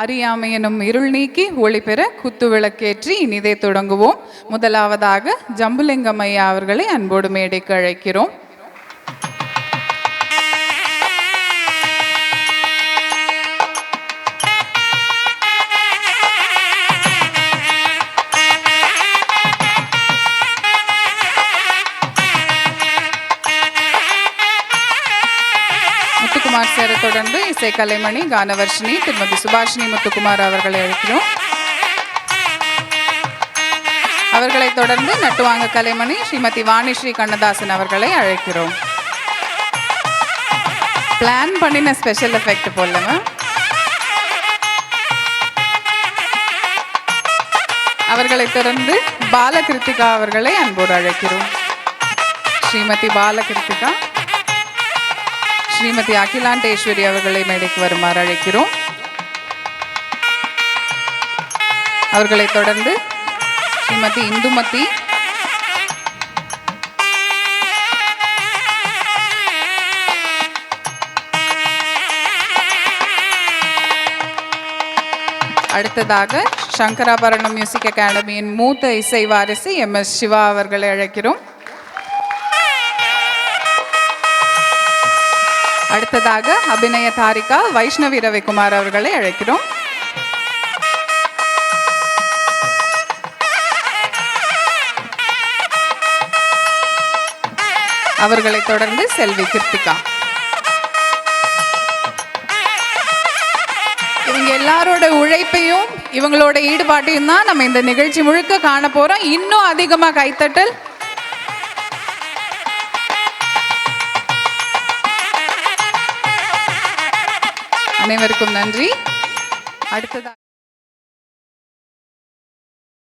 அறியாமை எனும் இருள் நீக்கி ஒளி பெற குத்து விளக்கேற்றி இனிதே தொடங்குவோம். முதலாவதாக ஜம்புலிங்கம் ஐயா அவர்களை அன்போடு மேடைக்கு அழைக்கிறோம். முத்துக்குமார் சாரை தொடர்ந்து இசை கலைமணி கானவர்ஷினி திருமதி சுபாஷினி முத்துக்குமார் அவர்களை அழைக்கிறோம். அவர்களை தொடர்ந்து நட்டுவாங்க கலைமணி ஸ்ரீமதி வாணிஸ்ரீ கண்ணதாசன் அவர்களை அழைக்கிறோம். பிளான் பண்ணின ஸ்பெஷல் எஃபெக்ட் போலங்க. அவர்களை தொடர்ந்து பாலகிருத்திகா அவர்களை அன்போடு அழைக்கிறோம். ஸ்ரீமதி பாலகிருத்திகா ஸ்ரீமதி அகிலாண்டேஸ்வரி அவர்களை மேடைக்கு வருமாறு அழைக்கிறோம். அவர்களை தொடர்ந்து ஸ்ரீமதி இந்துமதி, அடுத்ததாக சங்கராபரணம் மியூசிக் அகாடமியின் மூத்த இசை வாரிசு MS சிவா அவர்களை அழைக்கிறோம். அடுத்ததாக அபிநய தாரிகா வைஷ்ணவி ரவிக்குமார் அவர்களை அழைக்கிறோம். அவர்களை தொடர்ந்து செல்வி கிருத்திகா. இவங்க எல்லாரோட உழைப்பையும் இவங்களோட ஈடுபாட்டையும் தான் நம்ம இந்த நிகழ்ச்சி முழுக்க காண போறோம். இன்னும் அதிகமா கைத்தட்டல். அனைவருக்கும் நன்றி. அடுத்ததாக